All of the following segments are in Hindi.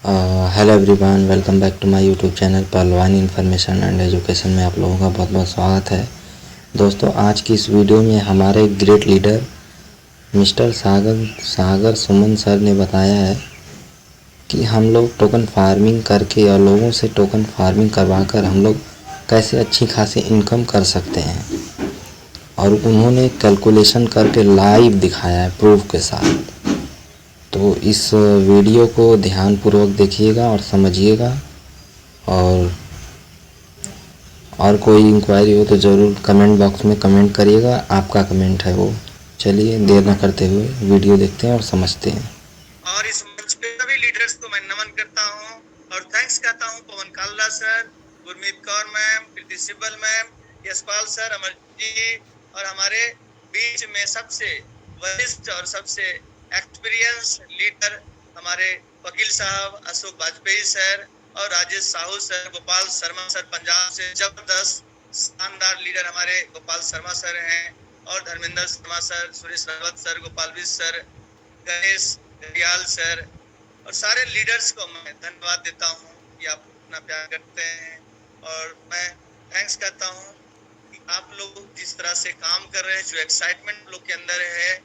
Hello everyone, welcome back to my YouTube channel Pahalwan information and education में आप लोगों का बहुत बहुत स्वागत है। दोस्तों, आज की इस वीडियो में हमारे ग्रेट लीडर मिस्टर सागर सुमन सर ने बताया है कि हम लोग टोकन फार्मिंग करके और लोगों से टोकन फार्मिंग करवाकर हम लोग कैसे अच्छी खासी इनकम कर सकते हैं, और उन्होंने कैलकुलेशन करके लाइव दिखाया है प्रूफ के साथ। तो इस वीडियो को ध्यानपूर्वक देखिएगा और समझिएगा, और कोई इंक्वायरी हो तो ज़रूर कमेंट बॉक्स में कमेंट करिएगा। आपका कमेंट है वो। चलिए देर न करते हुए वीडियो देखते हैं और समझते हैं। और इस मंच पे सभी लीडर्स को मैं नमन करता हूं और थैंक्स कहता हूं पवन काल्ला सर, गुरमीत कौर मैम, प्रीति सिब्बल मैम, यशपाल सर, अमर जी, और हमारे बीच में सबसे वरिष्ठ और सबसे एक्सपीरियंस लीडर हमारे वकील साहब अशोक वाजपेयी सर और राजेश साहू सर, गोपाल शर्मा सर, पंजाब से जबरदस्त शानदार लीडर हमारे गोपाल शर्मा सर हैं, और Dharmendra Sharma sir, Suresh Rawat sir, Gopal wish sir, Ganesh Dayal sir और सारे लीडर्स को मैं धन्यवाद देता हूं कि आप इतना प्यार करते हैं। और मैं थैंक्स कहता हूं कि आप लोग जिस तरह से काम कर रहे हैं, जो एक्साइटमेंट लोग के अंदर है,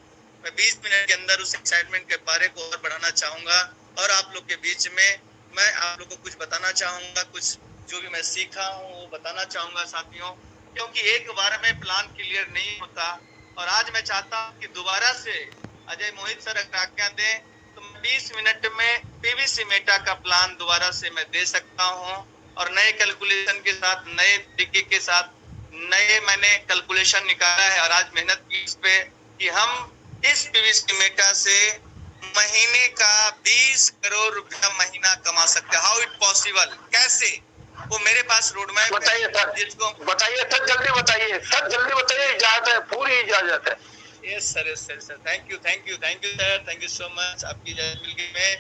मैं 20 मिनट के अंदर उस एक्साइटमेंट के बारे को और बढ़ाना चाहूंगा और आप लोग के बीच में मैं आप लोग को कुछ बताना चाहूंगा, कुछ जो भी मैं सीखा हूँ वो बताना चाहूंगा साथियों, क्योंकि एक बार में प्लान क्लियर नहीं होता। और आज मैं चाहता हूँ कि दोबारा से अजय मोहित सर अगर आज्ञा दें तो 20 मिनट में पीवीसी मेटा का प्लान दोबारा से मैं दे सकता हूं, और नए कैलकुलेशन के साथ, नए तरीके के साथ, नए मैंने कैलकुलेशन निकाला है और आज मेहनत की इस पे कि हम इस पीवीसी मेटा से महीने का 20 करोड़ रुपया महीना कमा सकते हैं। हाउ इट पॉसिबल, कैसे? वो मेरे पास रोड मैप बताइए सर, जिसको बताइए सर, जल्दी बताइए सर, जल्दी बताइए। इजाजत है, पूरी इजाजत है। Yes sir, yes sir, sir thank you, thank you, thank you sir, thank you so much. आपकी इजाजत मिल गई।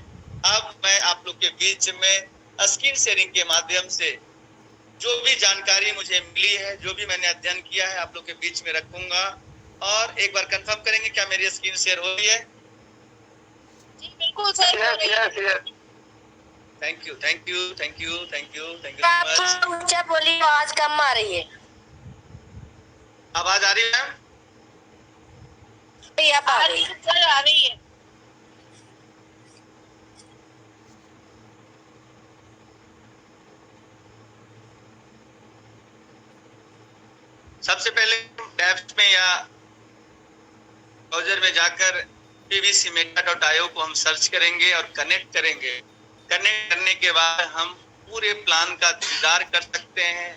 अब मैं आप लोग के बीच में स्क्रीन शेयरिंग के माध्यम से जो भी जानकारी मुझे मिली है, जो भी मैंने अध्ययन किया है, आप लोग के बीच में रखूंगा। और एक बार कंफर्म करेंगे क्या मेरी स्क्रीन शेयर हो रही है? जी बिल्कुल sir. Yes yes yes. Thank you, thank you, thank you, thank you, thank you so much. ऊंचा बोलिए, आवाज कम आ रही है। आवाज आ रही है मैम? आ रही है सर, आ रही है। सबसे पहले टैब्स में या ब्राउजर में जाकर pvcmeta.io को हम सर्च करेंगे और कनेक्ट करेंगे। कनेक्ट करने के बाद हम पूरे प्लान का दीदार कर सकते हैं।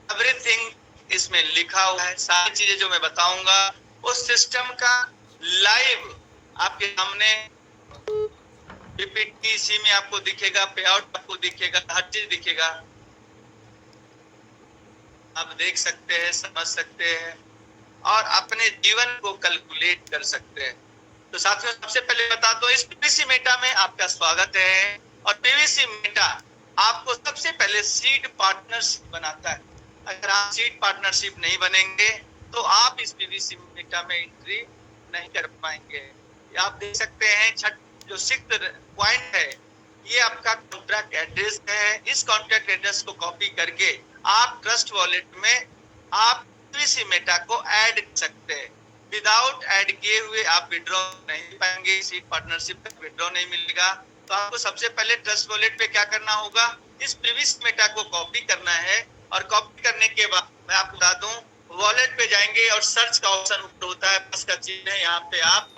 एवरीथिंग इसमें लिखा हुआ है, सारी चीजें जो मैं बताऊंगा उस सिस्टम का लाइव आपके सामने पीपीटीसी में आपको दिखेगा, पे आउट आपको दिखेगा, हर चीज दिखेगा। आप देख सकते हैं, समझ सकते हैं और अपने जीवन को कैलकुलेट कर सकते हैं। तो साथियों, सबसे पहले बता दो, इस पीवीसी मेटा में आपका स्वागत है। और पीवीसी मेटा आपको सबसे पहले सीड पार्टनरशिप बनाता है। अगर आप सीड पार्टनरशिप नहीं बनेंगे तो आप इस पीवीसी मेटा में एंट्री नहीं कर पाएंगे। आप देख सकते हैं छठ जो 6th पॉइंट है, ये आपका कॉन्ट्रैक्ट एड्रेस है। इस कॉन्ट्रैक्ट एड्रेस को कॉपी करके आप ट्रस्ट वॉलेट में आप पीवीसी मेटा को ऐड कर सकते हैं। विदाउट ऐड किए हुए आप विड्रॉ नहीं पाएंगे, सीट पार्टनरशिप का विड्रॉ नहीं मिलेगा। तो आपको सबसे पहले ट्रस्ट वॉलेट पे क्या करना होगा, इस पीवीसी मेटा को कॉपी करना है। और कॉपी करने के बाद मैं आपको बता दूं, वॉलेट पे जाएंगे और सर्च का ऑप्शन ऊपर होता है, प्लस का चिन्ह है, यहाँ पे आप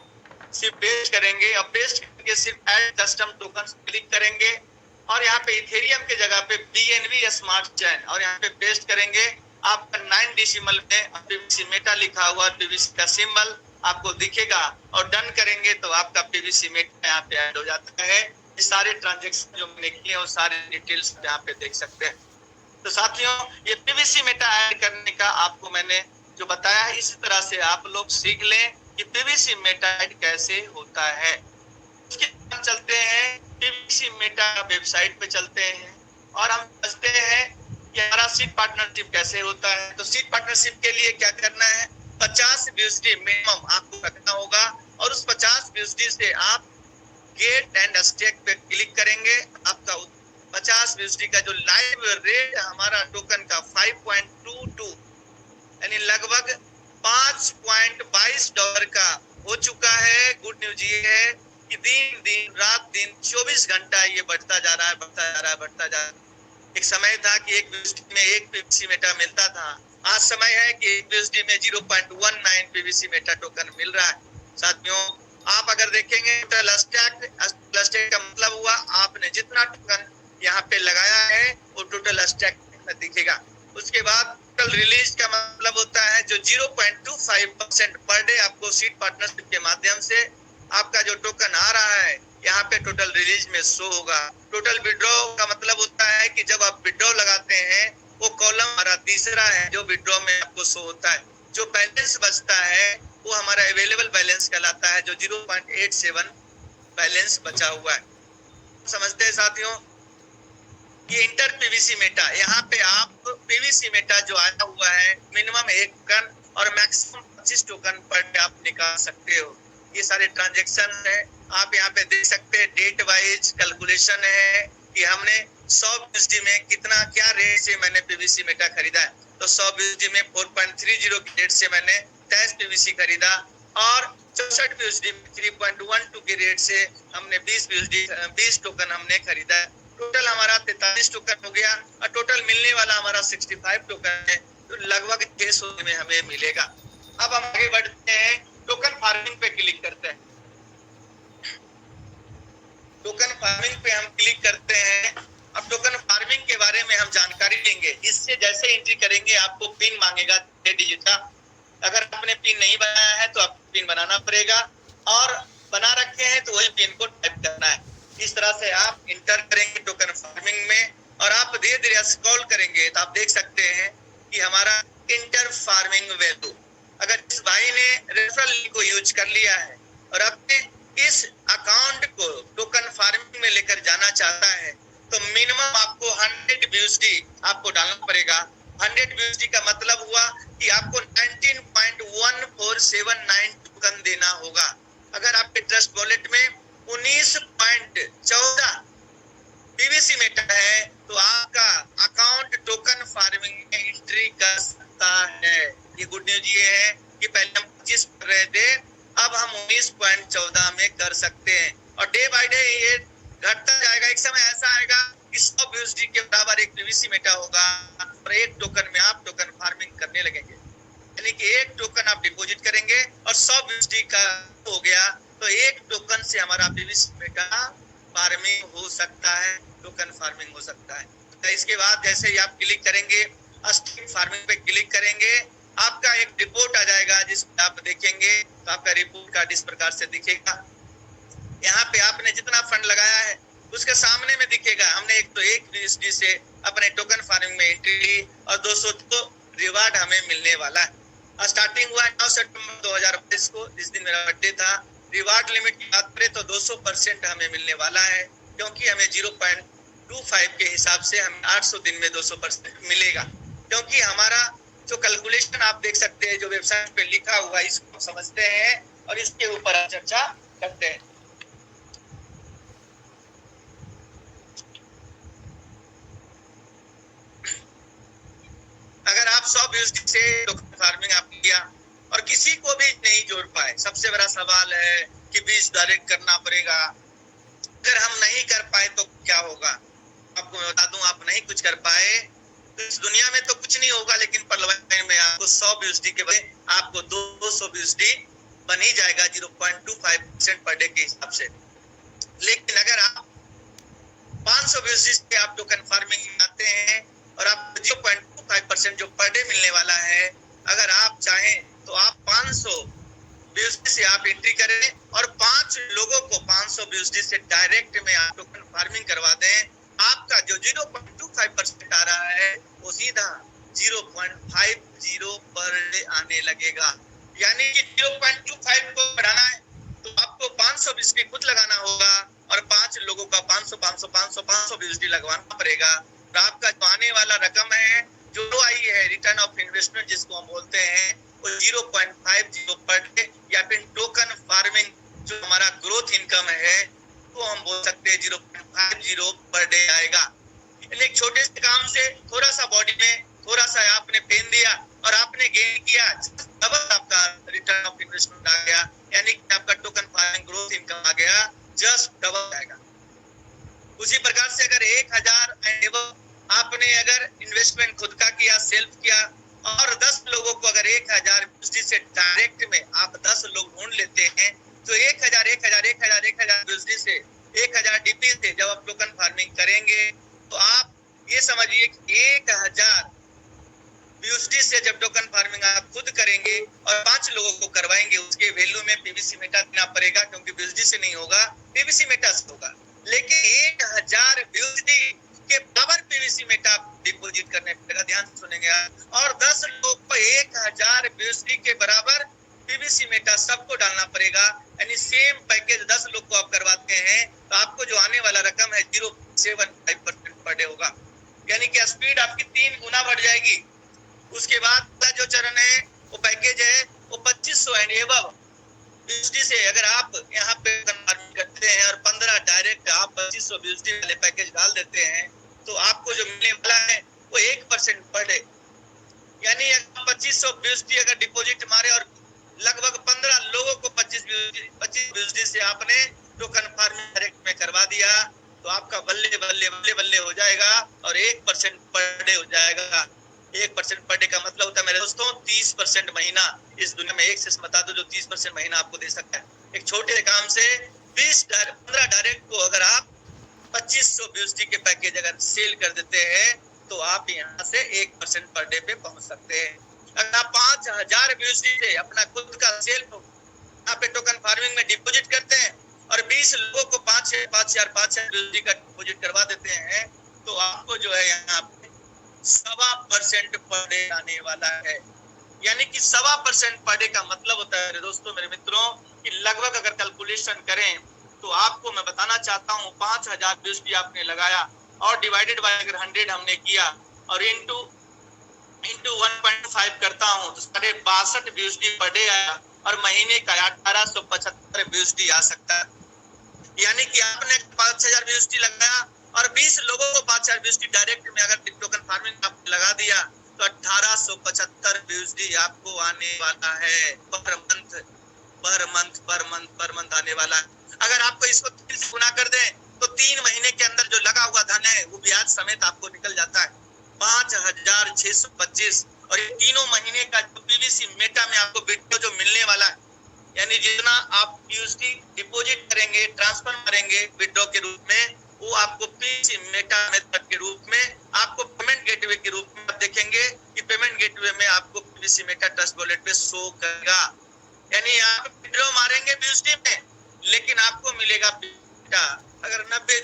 सिर्फ पेस्ट करेंगे और पेस्ट करके सिर्फ ऐड कस्टम टोकन क्लिक करेंगे और यहाँ पे इथेरियम के जगह पे BNB स्मार्ट चेन और यहाँ पे पेस्ट करेंगे। आपका 9 डेसिमल में पीवीसी मेटा लिखा हुआ पीवीसी का सिंबल आपको दिखेगा और डन करेंगे तो आपका पीवीसी मेटा यहाँ पे ऐड हो जाता है। ये सारे ट्रांजेक्शन जो मैंने किए हैं सारे डिटेल्स यहाँ पे देख सकते हैं। तो साथियों, ये पीवीसी मेटा ऐड करने का आपको मैंने जो बताया है, इसी तरह से आप लोग सीख लें कि पीवीसी मेटा ऐड कैसे होता है। उसके बाद चलते हैं पीवीसी मेटा वेबसाइट पे चलते हैं और हम समझते हैं कि हमारा सीट पार्टनरशिप कैसे होता है। तो सीट पार्टनरशिप के लिए क्या करना है, 50 यूएसडी मिनिमम आपको रखना होगा और उस 50 यूएसडी से आप गेट एंड स्टेक पे क्लिक करेंगे, आपका 50 यूएसडी का जो लाइव रेट हमारा टोकन का 5.22 यानी लगभग $5.22 का हो चुका है। गुड न्यूज ये है कि दिन रात 24 घंटा ये बढ़ता जा रहा है। एक समय था कि एक यूएसडी में 1 पीवीसी मेटा मिलता था, आज समय है कि एक यूएसडी में 0.19 पीवीसी मेटा टोकन मिल रहा है। साथियों, आप अगर देखेंगे टोटल स्टैक का मतलब हुआ आपने जितना टोकन यहाँ पे लगाया है वो टोटल स्टैक में दिखेगा। उसके बाद टोटल रिलीज का मतलब होता है जो 0.25% पर डे आपको सीड पार्टनरशिप के माध्यम से आपका जो टोकन आ रहा है यहाँ पे टोटल रिलीज में शो होगा। टोटल विड्रॉ का मतलब होता है कि जब आप विड्रॉ लगाते हैं वो कॉलम हमारा तीसरा है जो विड्रॉ में आपको शो होता है। जो बैलेंस बचता है वो हमारा अवेलेबल बैलेंस कहलाता है जो 0.87 बैलेंस बचा हुआ है। समझते हैं साथियों कि इंटर पीवीसी मेटा, यहाँ पे आप पीवीसी मेटा जो आया हुआ है मिनिमम 1 टोकन और मैक्सिमम 25 टोकन पर डे आप निकाल सकते हो। ये सारे ट्रांजेक्शन है, आप यहाँ पे देख सकते हैं। डेट वाइज कैलकुलेशन है कि हमने 100 यूएसडी में कितना क्या रेट से मैंने पीवीसी मेटा खरीदा है। तो 100 यूएसडी में 4.30 के रेट से मैंने 23 पीवीसी खरीदा और 64 यूएसडी में 3.12 के रेट से हमने 20 टोकन हमने खरीदा है। टोटल हमारा 43 टोकन हो गया और टोटल मिलने वाला हमारा 65 टोकन है, तो लगभग 600 में हमें मिलेगा। अब हम आगे बढ़ते हैं, टोकन फार्मिंग पे क्लिक करते हैं। टोकन फार्मिंग पे हम क्लिक करते हैं। अब टोकन फार्मिंग के बारे में हम जानकारी लेंगे। इससे जैसे एंट्री करेंगे आपको पिन मांगेगा 6 डिजिट का। अगर आपने पिन नहीं बनाया है तो आपको पिन बनाना पड़ेगा और बना रखे हैं तो वही पिन को टाइप करना है। इस तरह से आप इंटर करेंगे टोकन फार्मिंग में और आप धीरे धीरे स्क्रॉल करेंगे तो आप देख सकते हैं कि हमारा इंटर फार्मिंग वैल्यू, अगर इस भाई ने रेफरल लिंक को यूज कर लिया है और अपने इस अकाउंट को टोकन फार्मिंग में लेकर जाना चाहता है तो मिनिमम आपको 100 यूएसडी आपको डालना पड़ेगा। 100 यूएसडी का मतलब हुआ कि आपको 19.1479 टोकन देना होगा। अगर आपके ट्रस्ट वॉलेट में 19.14 पीवीसी मेटा है तो आपका अकाउंट टोकन फार्मिंग में एंट्री कर सकता है। ये गुड न्यूज ये है कि पहले हम 25 कर रहे थे, अब हम 19.14 में कर सकते हैं और डे बाय डे ये घटता जाएगा। एक समय ऐसा आएगा कि 100 यूएसडी के बराबर एक पीवीसी मेटा होगा और एक टोकन में आप टोकन फार्मिंग करने लगेंगे, यानी कि एक टोकन आप डिपॉजिट करेंगे और 100 यूएसडी का हो गया तो एक टोकन से हमारा पीवीसी मेटा फार्मिंग हो सकता है, टोकन फार्मिंग हो सकता है। तो इसके बाद जैसे ही आप क्लिक करेंगे स्टेक फार्मिंग पे क्लिक करेंगे, आपका एक रिपोर्ट आ जाएगा जिसमें आप देखेंगे तो आपका रिपोर्ट कार्ड इस प्रकार से दिखेगा। यहाँ पे आपने जितना फंड लगाया है उसके सामने में दिखेगा। हमने 101 यूएसडी से अपने टोकन फार्मिंग में एंट्री ली और 202 रिवार्ड हमें मिलने वाला है। स्टार्टिंग हुआ 9 सितंबर 2022 को, जिस दिन मेरा बर्थडे था। रिवार्ड लिमिट की बात करें तो 200% हमें मिलने वाला है, क्योंकि हमें 0.25 के हिसाब से हमें 800 दिन में 200% मिलेगा। क्योंकि हमारा जो कैलकुलेशन आप देख सकते हैं जो वेबसाइट पे लिखा हुआ है इसको समझते हैं और इसके ऊपर हम चर्चा करते हैं। अगर आप 100 यूएसडी से टोकन फार्मिंग आप किया और किसी को भी नहीं जोड़ पाए, सबसे बड़ा सवाल है कि बीज डायरेक्ट करना पड़ेगा। अगर हम नहीं कर पाए तो क्या होगा, आपको मैं बता दूं, आप नहीं कुछ कर पाए तो इस दुनिया में तो कुछ नहीं होगा, लेकिन परलवाइन में आपको 100 यूएसडी के बजाय आपको 200 यूएसडी बन ही जाएगा 0.25% पर डे के हिसाब से। लेकिन अगर आप 500 यूएसडी से आप टोकन फार्मिंग में आते हैं और आप 0.25% जो पर डे मिलने वाला है, अगर आप चाहें तो आप 500 यूएसडी से आप एंट्री करें और 5 लोगों को 500 यूएसडी से डायरेक्ट में आप टोकन फार्मिंग करवा दें। आपका जो 0.25% आ रहा है वो सीधा 0.50 पर डे आने लगेगा। यानी कि 0.25 को बढ़ाना है तो आपको 500 यूएसडी खुद लगाना होगा और 5 लोगों का 500 यूएसडी लगवाना पड़ेगा। तो आपका जो आने वाला रकम है जो आई है रिटर्न ऑफ इन्वेस्टमेंट जिसको हम बोलते हैं वो 0.50 पर डे, या फिर टोकन फार्मिंग जो हमारा ग्रोथ इनकम है तो हम बोल सकते हैं 0.50 पर डे आएगा। एक छोटे से काम से थोड़ा सा बॉडी में थोड़ा सा आपने पेन दिया और आपने गेन किया, डबल आपका रिटर्न ऑफ इन्वेस्टमेंट आ गया, यानी कि आपका टोकन फार्मिंग ग्रोथ इनकम आ गया, जस्ट डबल आएगा। उसी प्रकार से अगर 1000 एंड आपने अगर इन्वेस्टमेंट खुद का किया, सेल्फ किया, और 10 लोगों को अगर 1000 यूएसडी से डायरेक्ट में आप 10 लोग ढूंढ लेते हैं, तो 1000 यूएसडी से 1000 डीपी से जब आप टोकन फार्मिंग करेंगे तो आप ये समझिए कि 1000 यूएसडी से जब टोकन फार्मिंग आप खुद करेंगे और 5 लोगों को करवाएंगे, उसके वैल्यू में पीवीसी मेटा देना पड़ेगा, क्योंकि यूएसडी से नहीं होगा, पीवीसी मेटा से होगा। लेकिन 1000 यूएसडी के बराबर पीवीसी मेटा डिपॉजिट करने पड़ेगा, ध्यान से सुनेंगे आप, और 10 लोगों को 1000 यूएसडी के बराबर पीवीसी मेटा सबको डालना पड़ेगा, यानी सेम पैकेज 10 लोग को आप करवाते हैं तो आपको जो आने वाला रकम है 0.75% पर डे होगा, यानी कि स्पीड आपकी 3 गुना बढ़ जाएगी। उसके बाद का जो चरण है वो पैकेज है वो 2500 एंड एबव यूएसडी से अगर आप यहाँ पे फार्मिंग करते हैं और 15 डायरेक्ट आप 2500 यूएसडी वाले पैकेज डाल देते हैं तो आपको जो मिलने वाला है वो 1% पर डे, यानी 2500 यूएसडी अगर डिपॉजिट मारे और लगभग 15 लोगों को 25 यूएसडी से आपने टोकन फार्मिंग डायरेक्ट में करवा दिया तो आपका बल्ले बल्ले बल्ले बल्ले हो जाएगा और 1% पर डे हो जाएगा। 1% पर डे का मतलब होता है मेरे दोस्तों 30% महीना। इस दुनिया में एक से बता दो जो 30% महीना आपको दे सकता है। एक छोटे काम से 15 डायरेक्ट को अगर आप 2500 यूएसडी के पैकेज अगर सेल कर देते हैं तो आप यहाँ से 1% पर डे पे पहुंच सकते हैं। अगर आप 5000 यूएसडी से अपना खुद का सेल्फ यहाँ पे टोकन फार्मिंग में डिपॉजिट करते हैं और 20 लोगों को 5000 यूएसडी का डिपॉजिट करवा देते हैं तो आपको जो है यहाँ पे 1.25% पर डे आने वाला है, यानी कि 1.25% पर डे का मतलब होता है दोस्तों मेरे मित्रों कि लगभग अगर कैलकुलेशन करें तो आपको मैं बताना चाहता हूँ 5000 यूएसडी आपने लगाया और डिवाइडेड बाय अगर 100 हमने किया और इनटू 1.5 करता हूँ तो 62 यूएसडी पर डे आया और महीने का 1875 यूएसडी आ सकता है, यानी कि आपने 5000 यूएसडी लगाया और 20 लोगों को 5000 यूएसडी डायरेक्ट में अगर टोकन फार्मिंग आपने लगा दिया तो 1875 यूएसडी आपको आने वाला है पर मंथ आने वाला है। अगर आपको इसको 3 से गुना कर दें तो 3 महीने के अंदर जो लगा हुआ धन है वो ब्याज समेत आपको निकल जाता है 5625 और ये तीनों महीने का जो पीवीसी मेटा में आपको विड्रॉ जो मिलने वाला है, यानी जितना आप यूएसडी डिपॉजिट करेंगे ट्रांसफर करेंगे विड्रॉ के रूप में वो आपको पीवीसी मेटा मेथड के रूप में आपको पेमेंट गेटवे के रूप में देखेंगे कि पेमेंट गेटवे में आपको पीवीसी मेटा ट्रस्ट वॉलेट पे शो करेगा, यानी आप विड्रॉ मारेंगे यूएसडी में लेकिन आपको मिलेगा मेटा। अगर 90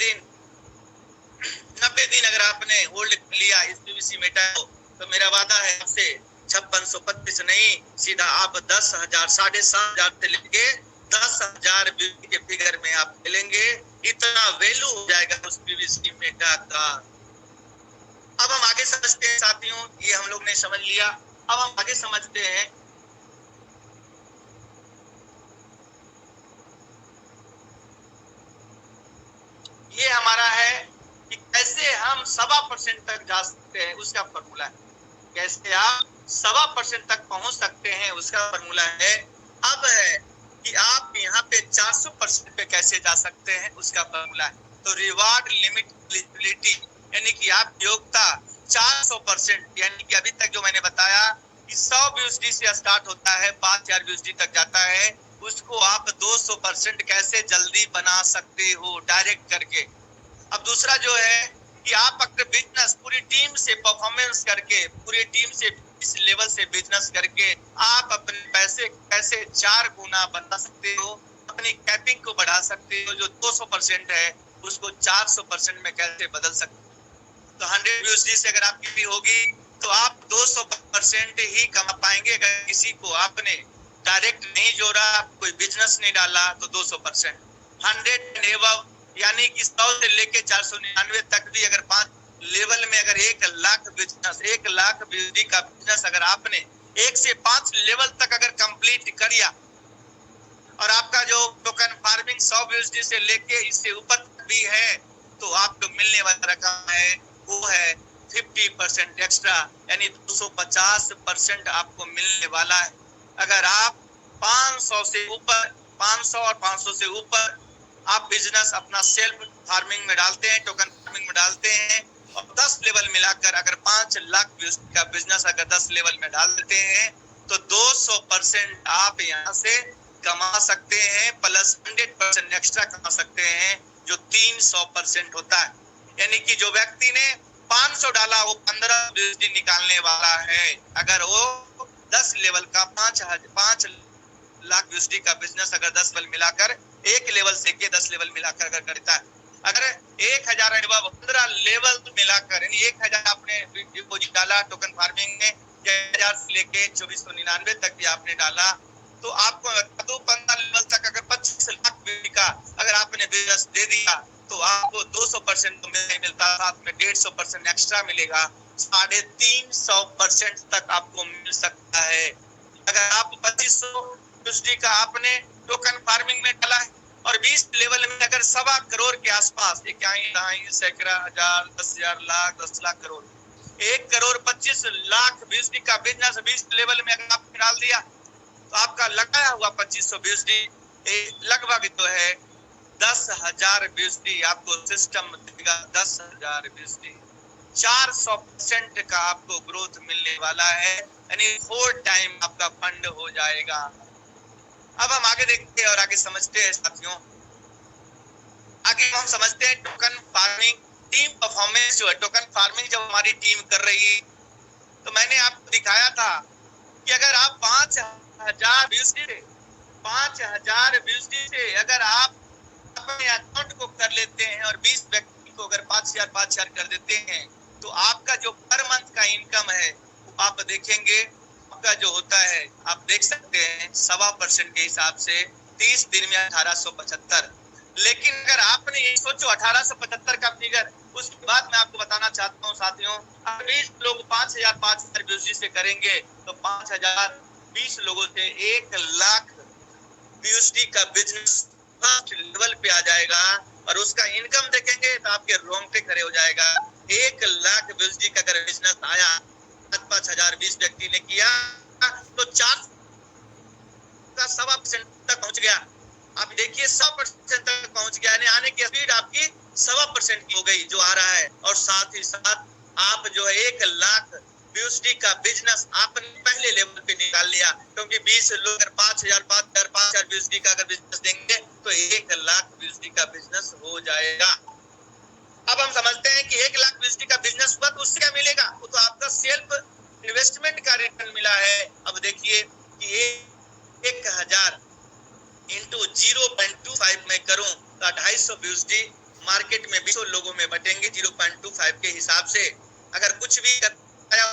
दिन अगर आपने होल्ड लिया इस पीवीसी मेटा को तो मेरा वादा है आपसे 5625 नहीं सीधा आप 10,000 7,500 से लेके 10,000 के फिगर में आप मिलेंगे, इतना वैल्यू हो जाएगा उस पीवीसी मेटा का। अब हम आगे समझते हैं साथियों, ये हम लोग ने समझ लिया, अब हम आगे समझते हैं ये हमारा है कि कैसे हम 1.25% तक जा सकते हैं उसका फॉर्मूला है, कैसे आप 1.25% तक पहुंच सकते हैं उसका फॉर्मूला है। अब है कि आप यहाँ पे 400% पे कैसे जा सकते हैं उसका फॉर्मूला है। तो रिवार्ड लिमिट एलिजिबिलिटी यानी कि आप योग्यता 400%, यानी कि अभी तक जो मैंने बताया कि 100 यूएसडी से स्टार्ट होता है 5000 यूएसडी तक जाता है, उसको आप 200% कैसे जल्दी बना सकते हो डायरेक्ट करके। अब दूसरा जो है कि आप अगर बिजनेस पूरी टीम से परफॉर्मेंस करके पूरी टीम से इस लेवल से बिजनेस करके आप अपने पैसे कैसे 4 गुना बना सकते हो, अपनी कैपिंग को बढ़ा सकते हो, जो 200% है उसको 400% में कैसे बदल सकते हो। तो 100 यूएसडी से अगर आपकी भी होगी तो आप 200% ही कमा पाएंगे। अगर किसी को आपने डायरेक्ट नहीं जोड़ा, कोई बिजनेस नहीं डाला तो 200%। 100 एबव यानी कि 100 से लेके 499 तक भी अगर 5 लेवल में अगर 1 लाख बिजनेस 1 लाख यूएसडी का बिजनेस अगर आपने 1 से 5 लेवल तक अगर कंप्लीट कर लिया और आपका जो टोकन फार्मिंग 100 यूएसडी से लेके इससे ऊपर भी है तो आपको मिलने वाला रकम है वो है 50% एक्स्ट्रा, यानी 250% आपको मिलने वाला है। अगर आप 500 से ऊपर, 500 और 500 से ऊपर आप बिजनेस अपना सेल्फ फार्मिंग में डालते हैं, टोकन फार्मिंग में डालते हैं, और 10 लेवल मिलाकर अगर 5 लाख का बिजनेस अगर 10 लेवल में डाल देते हैं तो 200% आप यहाँ से कमा सकते हैं, प्लस 100% एक्स्ट्रा कमा सकते हैं, जो 300% होता है। यानी कि जो व्यक्ति ने 500 डाला वो 15 BUSD निकालने वाला है। अगर वो 10 लेवल का 5 लाख BUSD का बिजनेस अगर 10 लेवल मिलाकर, एक लेवल से के 10 लेवल मिलाकर अगर करता है, अगर 1000 15 लेवल मिलाकर, यानी 1000 आपने डिपोजिट डाला टोकन फार्मिंग में, 1000 से लेके 2499 तक भी आपने डाला, तो आपको 15 लेवल तक अगर 25 लाख BUSD का अगर आपने बिजनेस दे दिया तो आपको 200% तो नहीं मिलता, साथ में 150% एक्स्ट्रा मिलेगा, 350% तक आपको मिल सकता है। अगर आप 2500 BUSD का आपने टोकन फार्मिंग में डाला है और 20 लेवल में अगर 1.25 करोड़ के आसपास, सैकड़ा, हजार, 10,000, लाख, 10 लाख, करोड़, 1 करोड़ 25 लाख BUSD का बिजनेस 20 लेवल में अगर आपने डाल दिया तो आपका लगाया हुआ 2500 BUSD लगभग तो है 10,000 BUSD आपको सिस्टम देगा। 10,000 BUSD 400% का आपको ग्रोथ मिलने वाला है, यानी 4 टाइम आपका फंड हो जाएगा। अब हम आगे देखते हैं और आगे समझते हैं साथियों। आगे हम समझते हैं टोकन फार्मिंग टीम परफॉर्मेंस। जो है टोकन फार्मिंग जब हमारी टीम कर रही, तो मैंने आपको दिखाया था कि अगर आप 5,000 BUSD से अगर आप अपने अकाउंट को कर लेते हैं और 20 व्यक्ति को अगर 5,000 कर देते हैं तो आपका जो पर मंथ का इनकम है वो आप देखेंगे आपका जो होता है, आप देख सकते हैं 1.25% के हिसाब से 30 दिन में 1875। लेकिन अगर आपने ये सोचो 1875 का फिगर, उसके बाद मैं आपको बताना चाहता हूँ साथियों, अगर 20 लोग 5,000 BUSD से करेंगे तो 5,000 20 लोगों से 1 लाख BUSD का बिजनेस फर्स्ट लेवल पे आ जाएगा। और उसका इनकम देखेंगे तो आपके रोंगटे खड़े हो जाएगा। 1 लाख BUSD का अगर बिजनेस आया, 5,000 20 व्यक्ति ने किया तो 4 का 1.25% तक पहुंच गया। आप देखिए 100% तक पहुंच गया, यानी आने की स्पीड आपकी 100% की हो गई जो आ रहा है। और साथ ही साथ आप जो है 1 लाख BUSD का बिजनेस आपने पहले लेवल पे निकाल लिया, क्योंकि 20 लोग अगर 5,000 BUSD का अगर बिजनेस देंगे तो 1 लाख BUSD का बिजनेस हो जाएगा। अब हम समझते हैं कि 1 लाख BUSD का बिजनेस हुआ तो उससे क्या मिलेगा, वो तो आपका सेल्फ इन्वेस्टमेंट का रिटर्न मिला है। अब देखिए कि 1,000 इंटू 0.25 में करूं तो 250 BUSD मार्केट में 20 लोगों में बटेंगे 0.25 के हिसाब से। अगर कुछ भी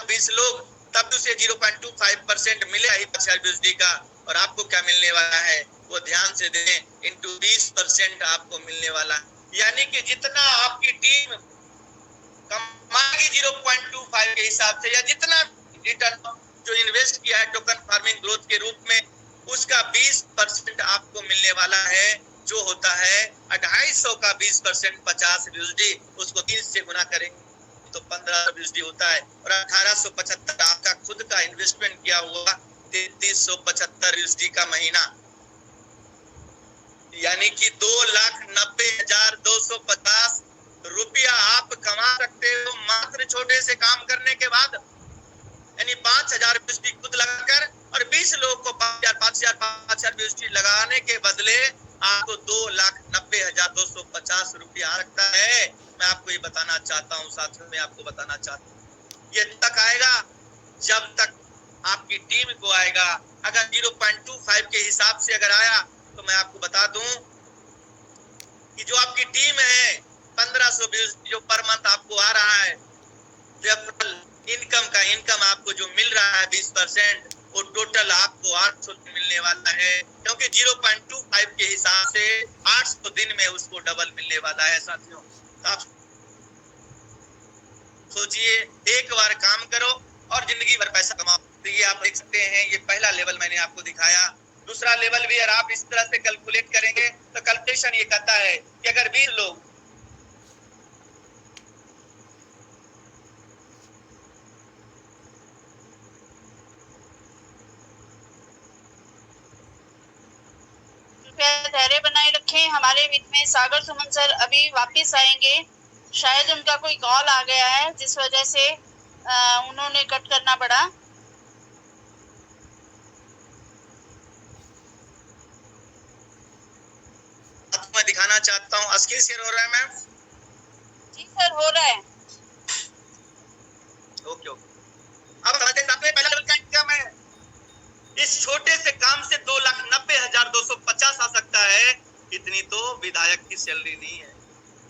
20 लोग तब उसे 0.25% मिले ही 5,000 BUSD का, और आपको क्या मिलने वाला है वो ध्यान से दें, इंटू 20% आपको मिलने वाला है। यानी कि जितना आपकी टीम कमाएगी 0.25 के हिसाब से, या जितना रिटर्न जो इन्वेस्ट किया है टोकन फार्मिंग ग्रोथ के रूप में, उसका 20% आपको मिलने वाला है, जो होता है 250 का 20% 50 BUSD, उसको 3 से गुना करेंगे तो 15 BUSD होता है। और 1875 आपका खुद का इन्वेस्टमेंट किया हुआ 3375 BUSD का महीना, यानी कि 2,90,250 रुपया आप कमा सकते हो मात्र छोटे से काम करने के बाद। यानी 5,000 BUSD खुद लगाकर और 20 लोगों को 5,000 BUSD लगाने के बदले आपको 2,90,250 रुपया रखता है। मैं आपको ये बताना चाहता हूँ साथियों, मैं आपको बताना चाहता हूँ ये तक आएगा जब तक आपकी टीम को आएगा। अगर 0.25 के हिसाब से अगर आया तो मैं आपको बता दूं कि जो आपकी टीम है 1500 BUSD जो पर मंथ आपको आ रहा है, इनकम आपको जो मिल रहा है 20%, वो टोटल आपको 800 मिलने वाला है, क्योंकि 0.25 के हिसाब से 800 दिन में उसको डबल मिलने वाला है साथियों। तो आप सोचिए, एक बार काम करो और जिंदगी भर पैसा कमाओ। तो ये आप देख सकते हैं, ये पहला लेवल मैंने आपको दिखाया। दूसरा लेवल भी अगर आप इस तरह से कैलकुलेट करेंगे तो कैलकुलेशन ये कहता है कि अगर 20 लोग धैर्य बनाए रखें। हमारे बीच में सागर सुमन सर अभी वापस आएंगे। शायद उनका कोई कॉल आ गया है जिस वजह से उन्होंने कट करना पड़ा। आपको मैं दिखाना चाहता हूँ। स्क्रीन शेयर हो रहा है मैम? जी सर, हो रहा है। Okay okay. अब समझते हैं साथियों, पहला लेवल का इनकम है। इस छोटे से काम से 2,90,250 आ सकता है। इतनी तो विधायक की सैलरी नहीं है।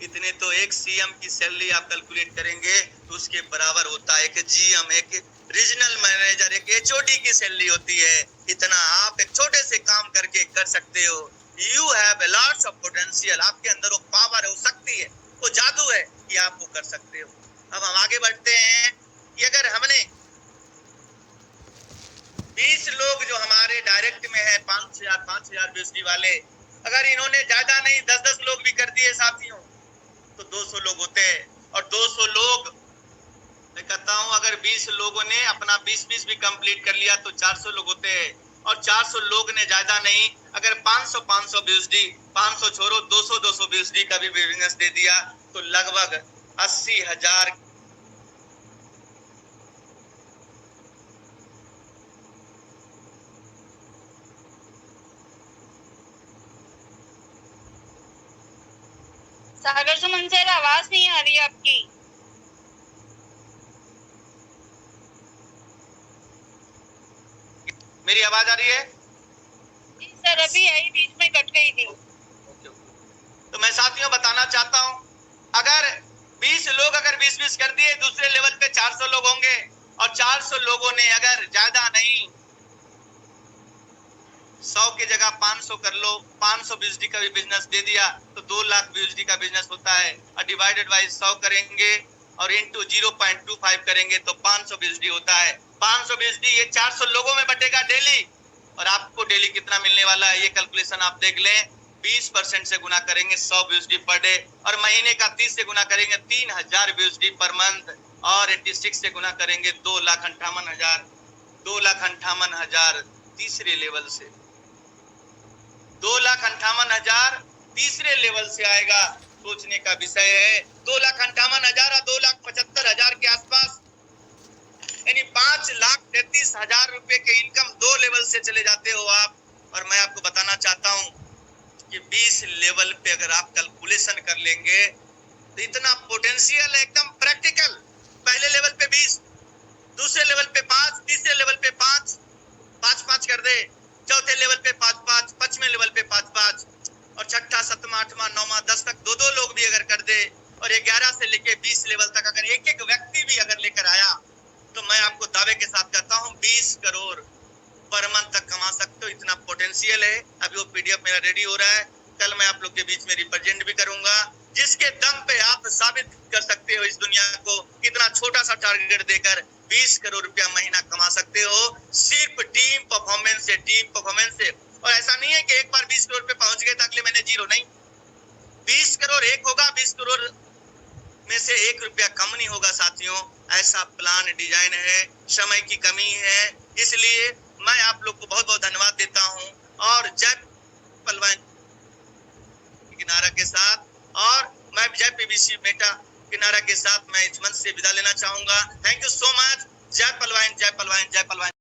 इतने तो एक सीएम की सैलरी आप कैलकुलेट करेंगे तो उसके बराबर होता है। एक जीएम, एक रीजनल मैनेजर, एक एचओडी की सैलरी होती है। इतना आप एक छोटे से काम करके कर सकते हो। You have lots of potential. आपके अंदर वो पावर है, वो शक्ति है, वो जादू है कि आप वो कर सकते हो। अब हम आगे बढ़ते हैं कि अगर हमने 20 लोग जो हमारे डायरेक्ट में है 5,000 बीएसडी वाले, अगर इन्होंने ज्यादा नहीं 10-10 लोग भी कर दिए साथियों तो 200 लोग होते हैं। और 200 लोग, मैं कहता हूं अगर 20 लोगों ने अपना 20-20 भी कंप्लीट कर लिया तो 400 लोग होते हैं। और 400 लोग ने ज्यादा नहीं, अगर 500 बीएसडी, 500 छोड़ो 200 बीएसडी का भी बिजनेस दे दिया तो लगभग 80,000 सागर सुमन सर, आवाज नहीं आ रही आपकी। मेरी आवाज आ रही है? जी सर, अभी आई, बीच में कट गई थी। तो मैं साथियों बताना चाहता हूं, अगर 20 लोग अगर 20-20 कर दिए, दूसरे लेवल पे 400 लोग होंगे। और 400 लोगों ने अगर ज्यादा नहीं 100 की जगह 500 कर लो, 500 बीएसडी का भी बिजनेस दे दिया तो 2 लाख बीएसडी का बिजनेस होता है। और डिवाइडेड बाय 100 करेंगे और इंटू 0.25 करेंगे तो 500 बीएसडी होता है। 500 बीएसडी ये 400 लोगों में बटेगा डेली। और आपको डेली कितना मिलने वाला है ये कैलकुलेशन आप देख लें। 20% से गुना करेंगे 100 बीएसडी पर डे, और महीने का 30 से गुना करेंगे 3,000 बीएसडी पर मंथ, और 86 से गुना करेंगे 2,58,000। 2,58,000 तीसरे लेवल से, 2,58,000 तीसरे लेवल से आएगा। सोचने का विषय है। 2,58,000 और 2,75,000 के आसपास, यानी 5,33,000 रुपए के इनकम 2 लेवल से चले जाते हो आप। और मैं आपको बताना चाहता हूं कि 20 लेवल पे अगर आप कैलकुलेशन कर लेंगे तो इतना पोटेंशियल है, एकदम प्रैक्टिकल। पहले लेवल पे 20, दूसरे लेवल पे 5, तीसरे लेवल पे 5 कर दे, चौथे लेवल पे 5, पांचवें लेवल पे 5, और छठा, सातवां, आठवां, नौवां, 10 तक 2-2 लोग भी अगर कर दे, और 11 से लेके 20 लेवल तक अगर एक व्यक्ति भी अगर लेकर आया तो मैं आपको दावे के साथ कहता हूं 20 करोड़ पर मंथ तक कमा सकते हो। इतना पोटेंशियल है। अभी वो पीडीएफ मेरा रेडी हो रहा है, कल मैं आप लोग के बीच में रिप्रेजेंट भी करूंगा, जिसके दम पे आप साबित कर सकते हो इस दुनिया को कितना छोटा सा टारगेट देकर 20 करोड़ रुपया महीना कमा सकते हो, सिर्फ टीम परफॉर्मेंस से। और ऐसा नहीं है कि एक बार 20 करोड़ पे पहुंच गए तो अगले महीने जीरो, नहीं। 20 करोड़ एक होगा, 20 करोड़ में से 1 रुपया कम नहीं होगा साथियों। ऐसा प्लान डिजाइन है। समय की कमी है, इसलिए मैं आप लोग को बहुत बहुत धन्यवाद देता हूं। और जय पलवान किनारा के साथ, और मैं जय पीवीसी मेटा किनारा के साथ मैं इस मंच से विदा लेना चाहूंगा। Thank you so much. जय पलवान, जय पलवान, जय पलवान।